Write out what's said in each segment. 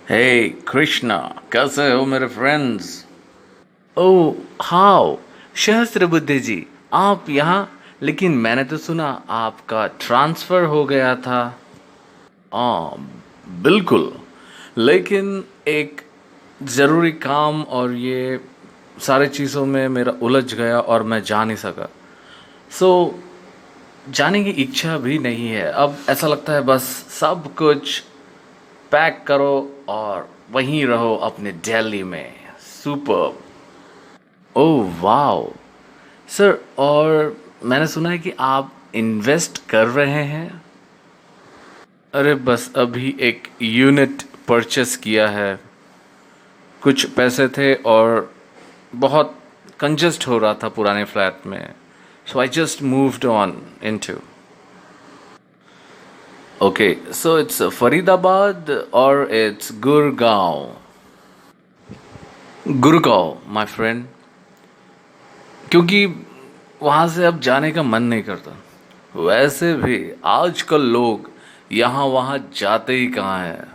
हे कृष्णा, कैसे हो मेरे फ्रेंड्स। ओह हाउ सहस्त्रबुद्धे जी, आप यहाँ? लेकिन मैंने तो सुना आपका ट्रांसफ़र हो गया था। हाँ, बिल्कुल। लेकिन एक ज़रूरी काम और ये सारी चीज़ों में मेरा उलझ गया और मैं जा नहीं सका। सो जाने की इच्छा भी नहीं है। अब ऐसा लगता है बस सब कुछ पैक करो और वहीं रहो अपने दिल्ली में। सुपर। ओह वाओ सर, और मैंने सुना है कि आप इन्वेस्ट कर रहे हैं। अरे बस अभी एक यूनिट परचेस किया है। कुछ पैसे थे और बहुत कंजस्ट हो रहा था पुराने फ्लैट में। So I just moved on into. Okay, so it's Faridabad और it's Gurgaon. Gurgaon my friend, क्योंकि वहाँ से अब जाने का मन नहीं करता। वैसे भी आजकल लोग यहाँ वहाँ जाते ही कहाँ हैं।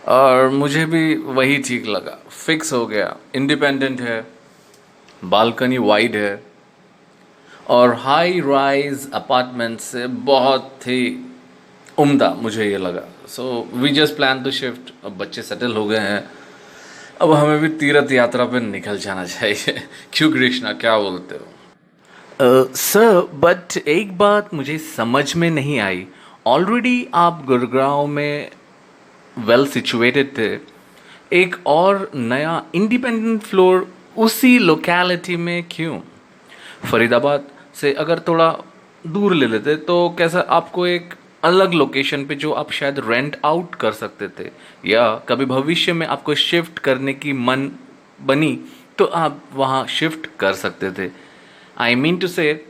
और मुझे भी वही ठीक लगा, फिक्स हो गया। इंडिपेंडेंट है, बालकनी वाइड है और हाई राइज अपार्टमेंट से बहुत ही उम्दा मुझे ये लगा। So we just plan to shift. अब बच्चे सेटल हो गए हैं, अब हमें भी तीर्थ यात्रा पे निकल जाना चाहिए। क्यों कृष्णा, क्या बोलते हो? सर बट एक बात मुझे समझ में नहीं आई। ऑलरेडी आप गुड़गांव में वेल सिचुएटेड थे। एक और नया इंडिपेंडेंट फ्लोर उसी लोकेलिटी में क्यों? फरीदाबाद से अगर थोड़ा दूर ले लेते तो कैसा आपको एक अलग लोकेशन पे जो आप शायद रेंट आउट कर सकते थे, या कभी भविष्य में आपको शिफ्ट करने की मन बनी तो आप वहाँ शिफ्ट कर सकते थे। आई मीन टू से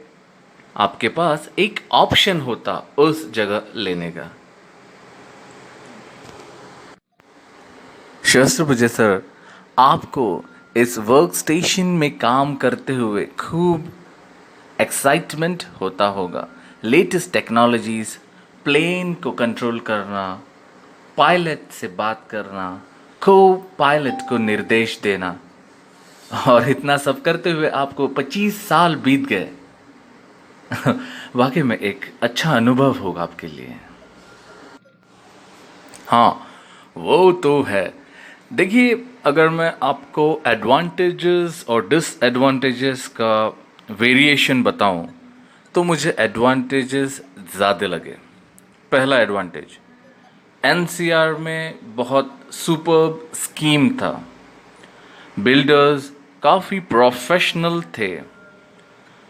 आपके पास एक ऑप्शन होता उस जगह लेने का। शस्त्रभुजे सर, आपको इस वर्क स्टेशन में काम करते हुए खूब एक्साइटमेंट होता होगा। लेटेस्ट टेक्नोलॉजीज, प्लेन को कंट्रोल करना, पायलट से बात करना, को पायलट को निर्देश देना, और इतना सब करते हुए आपको 25 साल बीत गए। वाकई में एक अच्छा अनुभव होगा आपके लिए। हाँ, वो तो है। देखिए, अगर मैं आपको एडवांटेजेस और डिसएडवांटेजेस का वेरिएशन बताऊं तो मुझे एडवांटेजेस ज़्यादा लगे। पहला एडवांटेज, एनसीआर में बहुत सुपर्ब स्कीम था। बिल्डर्स काफ़ी प्रोफेशनल थे।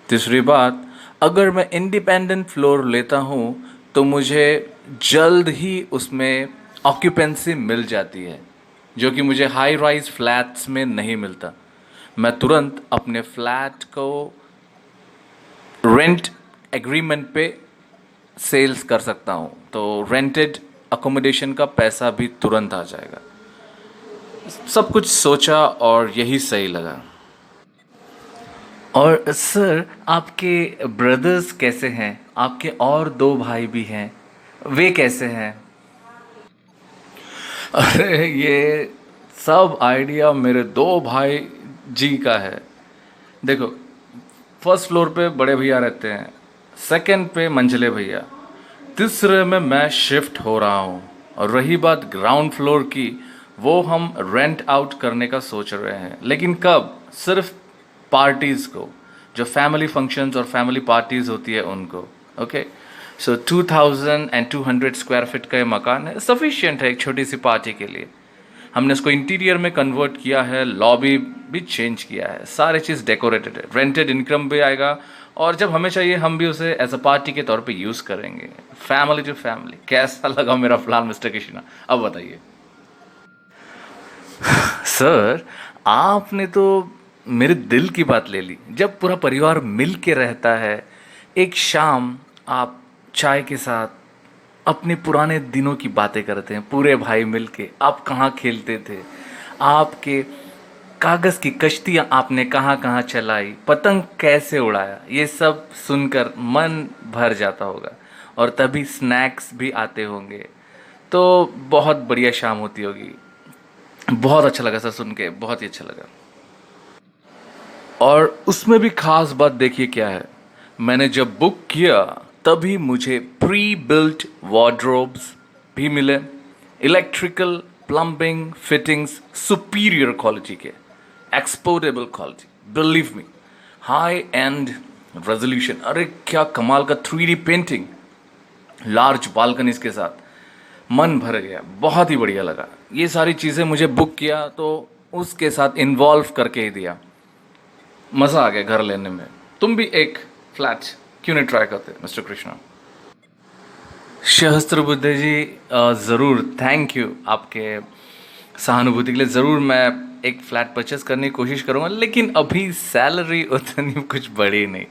तीसरी बात, अगर मैं इंडिपेंडेंट फ्लोर लेता हूँ तो मुझे जल्द ही उसमें ऑक्यूपेंसी मिल जाती है, जो कि मुझे हाई राइज फ्लैट्स में नहीं मिलता। मैं तुरंत अपने फ्लैट को रेंट एग्रीमेंट पे सेल्स कर सकता हूँ, तो रेंटेड अकोमोडेशन का पैसा भी तुरंत आ जाएगा। सब कुछ सोचा और यही सही लगा। और सर, आपके ब्रदर्स कैसे हैं? आपके और दो भाई भी हैं, वे कैसे हैं? अरे ये सब आइडिया मेरे दो भाई जी का है। देखो, फर्स्ट फ्लोर पे बड़े भैया रहते हैं, सेकंड पे मंझले भैया, तीसरे में मैं शिफ्ट हो रहा हूँ। और रही बात ग्राउंड फ्लोर की, वो हम रेंट आउट करने का सोच रहे हैं। लेकिन कब? सिर्फ पार्टीज़ को, जो फैमिली फंक्शंस और फैमिली पार्टीज़ होती है उनको। ओके, सो 2200 स्क्वायर फीट का ये मकान है, सफिशियंट है एक छोटी सी पार्टी के लिए। हमने इसको इंटीरियर में कन्वर्ट किया है, लॉबी भी चेंज किया है, सारी चीज़ डेकोरेटेड है, रेंटेड इनकम भी आएगा। और जब हमें चाहिए हम भी उसे एज अ पार्टी के तौर पे यूज़ करेंगे। Family to family. कैसा लगा मेरा प्लान मिस्टर कृष्णा? अब बताइए। सर, आपने तो मेरे दिल की बात ले ली। जब पूरा परिवार मिल के रहता है, एक शाम आप चाय के साथ अपने पुराने दिनों की बातें करते हैं, पूरे भाई मिल के। आप कहाँ खेलते थे, आपके कागज़ की कश्तियाँ आपने कहाँ कहाँ चलाई, पतंग कैसे उड़ाया, ये सब सुनकर मन भर जाता होगा। और तभी स्नैक्स भी आते होंगे, तो बहुत बढ़िया शाम होती होगी। बहुत अच्छा लगा सर सुन के, बहुत ही अच्छा लगा। और उसमें भी खास बात देखिए क्या है, मैंने जब बुक किया तभी मुझे प्री बिल्ट वार्डरोब्स भी मिले, electrical plumbing fittings superior quality के, exportable quality, believe me, high end resolution, अरे क्या कमाल का 3D पेंटिंग, लार्ज बालकनीज के साथ, मन भर गया, बहुत ही बढ़िया लगा। ये सारी चीज़ें मुझे बुक किया तो उसके साथ इन्वॉल्व करके ही दिया, मज़ा आ गया घर लेने में। तुम भी एक फ्लैट क्यों नहीं ट्राई करते मिस्टर कृष्णा? सहस्त्रबुद्धे जी, ज़रूर, थैंक यू आपके सहानुभूति के लिए। ज़रूर मैं एक फ़्लैट परचेस करने की कोशिश करूँगा, लेकिन अभी सैलरी उतनी कुछ बढ़ी नहीं।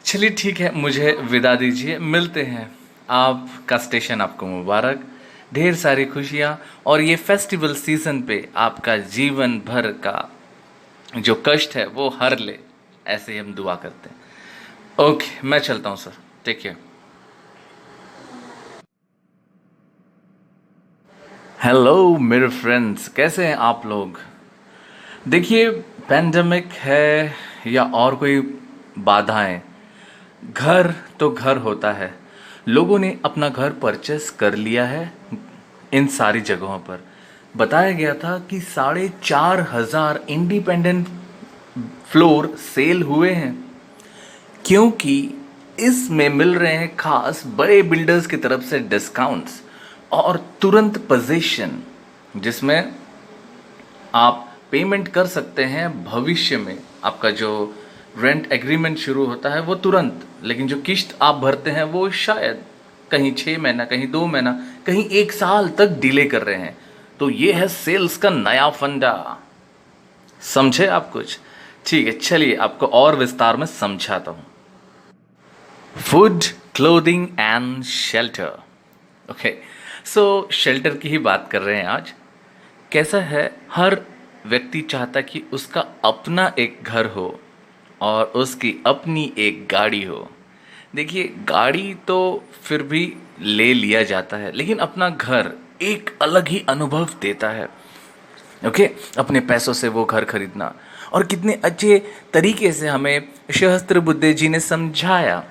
चलिए ठीक है, मुझे विदा दीजिए, मिलते हैं। आपका स्टेशन आपको मुबारक, ढेर सारी खुशियाँ, और ये फेस्टिवल सीज़न पे आपका जीवन भर का जो कष्ट है वो हर ले, ऐसे ही हम दुआ करते हैं। ओके, मैं चलता हूँ सर, टेक केयर। हेलो मेरे फ्रेंड्स, कैसे हैं आप लोग? देखिए, पैंडमिक है या और कोई बाधाएं, घर तो घर होता है। लोगों ने अपना घर परचेस कर लिया है। इन सारी जगहों पर बताया गया था कि 4,500 इंडिपेंडेंट फ्लोर सेल हुए हैं, क्योंकि इसमें मिल रहे हैं खास बड़े बिल्डर्स की तरफ से डिस्काउंट्स और तुरंत पोजीशन, जिसमें आप पेमेंट कर सकते हैं भविष्य में। आपका जो रेंट एग्रीमेंट शुरू होता है वो तुरंत, लेकिन जो किस्त आप भरते हैं वो शायद कहीं 6 महीना, कहीं 2 महीना, कहीं 1 साल तक डिले कर रहे हैं। तो ये है सेल्स का नया फंडा। समझे आप कुछ? ठीक है, चलिए आपको और विस्तार में समझाता हूँ। Food, clothing and shelter. Okay, so shelter की ही बात कर रहे हैं आज। कैसा है, हर व्यक्ति चाहता कि उसका अपना एक घर हो और उसकी अपनी एक गाड़ी हो। देखिए, गाड़ी तो फिर भी ले लिया जाता है, लेकिन अपना घर एक अलग ही अनुभव देता है। ओके, अपने पैसों से वो घर खरीदना, और कितने अच्छे तरीके से हमें सहस्त्रबुद्धे जी ने समझाया।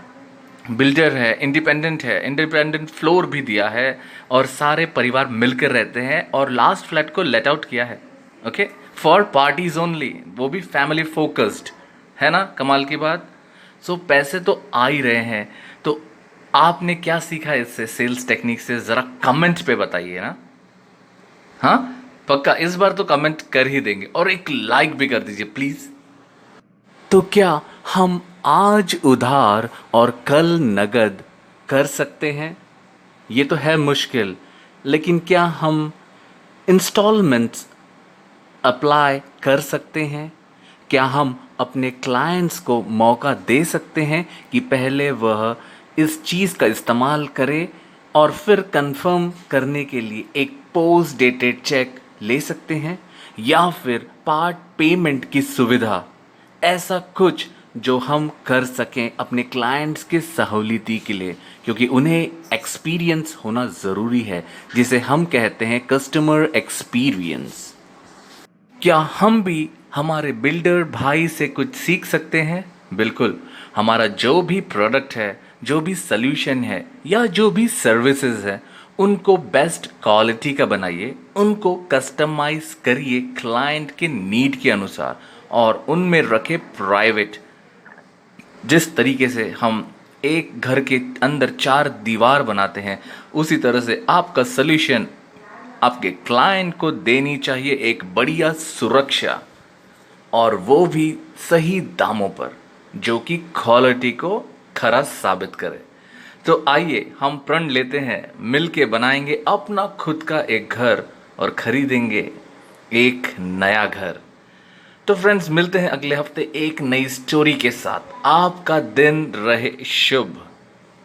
बिल्डर है, इंडिपेंडेंट फ्लोर भी दिया है, और सारे परिवार मिलकर रहते हैं, और लास्ट फ्लैट को लेट आउट किया है। ओके, फॉर पार्टीज ओनली, वो भी फैमिली फोकस्ड, है ना? कमाल की बात। सो पैसे तो आ ही रहे हैं, तो आपने क्या सीखा इससे, सेल्स टेक्निक से? ज़रा कमेंट पे बताइए ना। हाँ, पक्का इस बार तो कमेंट कर ही देंगे, और एक लाइक भी कर दीजिए प्लीज़। तो क्या हम आज उधार और कल नगद कर सकते हैं? ये तो है मुश्किल, लेकिन क्या हम इंस्टॉलमेंट्स अप्लाई कर सकते हैं? क्या हम अपने क्लाइंट्स को मौका दे सकते हैं कि पहले वह इस चीज़ का इस्तेमाल करे और फिर कंफर्म करने के लिए एक पोस्ट डेटेड चेक ले सकते हैं, या फिर पार्ट पेमेंट की सुविधा, ऐसा कुछ जो हम कर सकें अपने क्लाइंट्स के सहूलियती के लिए, क्योंकि उन्हें एक्सपीरियंस होना ज़रूरी है, जिसे हम कहते हैं कस्टमर एक्सपीरियंस। क्या हम भी हमारे बिल्डर भाई से कुछ सीख सकते हैं? बिल्कुल, हमारा जो भी प्रोडक्ट है, जो भी सल्यूशन है, या जो भी सर्विसेज है, उनको बेस्ट क्वालिटी का बनाइए, उनको कस्टमाइज करिए क्लाइंट के नीड के अनुसार, और उनमें रखे प्राइवेट। जिस तरीके से हम एक घर के अंदर 4 दीवार बनाते हैं, उसी तरह से आपका सल्यूशन आपके क्लाइंट को देनी चाहिए एक बढ़िया सुरक्षा, और वो भी सही दामों पर, जो कि क्वालिटी को खरा साबित करे। तो आइए हम प्रण लेते हैं, मिलके बनाएंगे अपना खुद का एक घर और खरीदेंगे एक नया घर। तो फ्रेंड्स, मिलते हैं अगले हफ्ते एक नई स्टोरी के साथ। आपका दिन रहे शुभ।